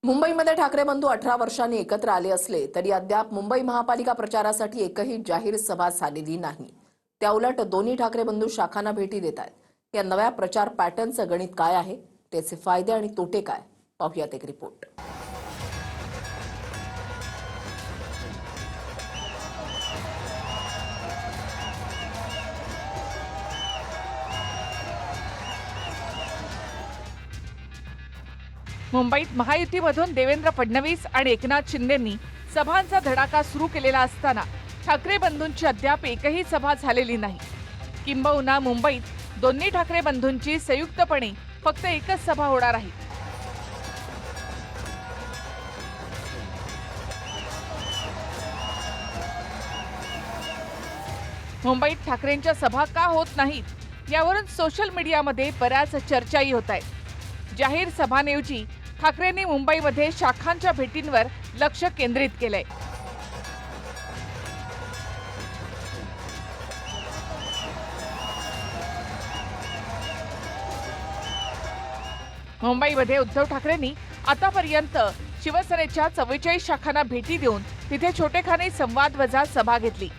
मुंबईमध्ये ठाकरे बंधू 18 वर्षांनी एकत्र आले असले तरी अद्याप मुंबई महापालिका प्रचारासाठी एकही जाहीर सभा झालेली नाही। त्याउलट दोन्ही ठाकरे बंधू शाखांना भेटी देत आहेत। या नव्या प्रचार पॅटर्नचं गणित काय आहे, त्याचे फायदे आणि तोटे काय, पाहूयात एक रिपोर्ट। मुंबईत महायुतीमधून देवेंद्र फडणवीस आणि एकनाथ शिंदेंनी सभांचा धडाका सुरू केलेला असताना ठाकरे बंधूंची अद्याप एकही सभा झालेली नाही। किंबहुना मुंबईत दोन्ही ठाकरे बंधूंची संयुक्तपणे फक्त एकच सभा होणार आहे। मुंबईत ठाकरेंच्या सभा का होत नाहीत यावरून सोशल मीडियामध्ये बऱ्याच चर्चाही होत आहेत। जाहीर सभांऐवजी ठाकरेंनी मुंबईमध्ये शाखांच्या भेटींवर लक्ष केंद्रित केलंय। मुंबईमध्ये उद्धव ठाकरेंनी आतापर्यंत शिवसेनेच्या 44 शाखांना भेटी देऊन तिथे छोटेखानी संवादवजा सभा घेतली।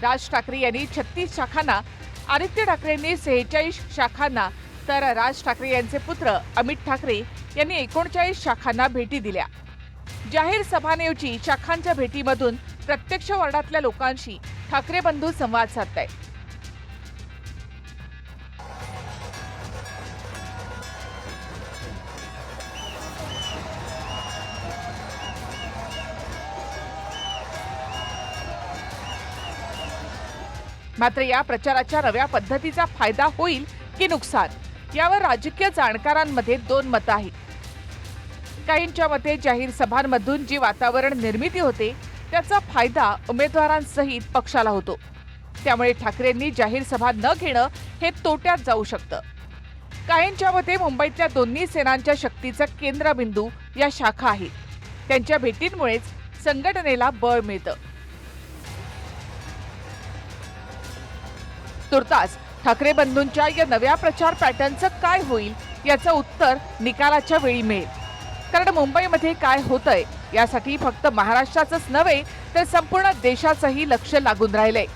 राज ठाकरे यांनी 36 शाखांना, आदित्य ठाकरेंनी 46 शाखांना, तर राज ठाकरे यांचे पुत्र अमित ठाकरे यांनी 39 शाखांना भेटी दिल्या। जाहीर सभांऐवजी शाखांच्या भेटीमधून प्रत्यक्ष वार्डातल्या लोकांशी ठाकरे बंधू संवाद साधतायत। मात्र या प्रचाराच्या नव्या पद्धतीचा फायदा होईल की नुकसान, यावर राजकीय जाणकारांमध्ये दोन मतं आहेत। काहींच्या मते जाहीर सभांमधून जी वातावरण निर्मिती होते त्याचा फायदा उमेदवारांसहित पक्षाला होतो। त्यामुळे ठाकरेंनी जाहीर सभा न घेणं हे तोट्यात जाऊ शकतं। काहींच्या मते मुंबईतल्या दोन्ही सेनांच्या शक्तीचा केंद्रबिंदू या शाखा आहेत। त्यांच्या भेटींमुळेच संघटनेला बळ मिळतं। तुर्तास ठाकरे बंधूंच्या या नव्या प्रचार पॅटर्नचं काय होईल याचं उत्तर निकालाच्या वेळी मिळेल। कारण मुंबईमध्ये काय होतंय यासाठी फक्त महाराष्ट्राचंच नव्हे तर संपूर्ण देशाचंही लक्ष लागून राहिलंय।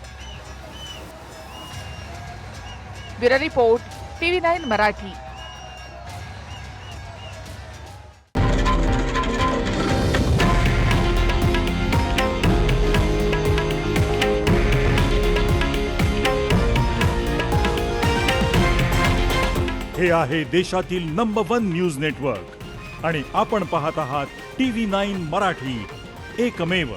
Bureau report, TV9 Marathi. हे आहे देशातील नंबर 1 न्यूज नेटवर्क आणि आपण पाहत आहात TV9 मराठी, एकमेव।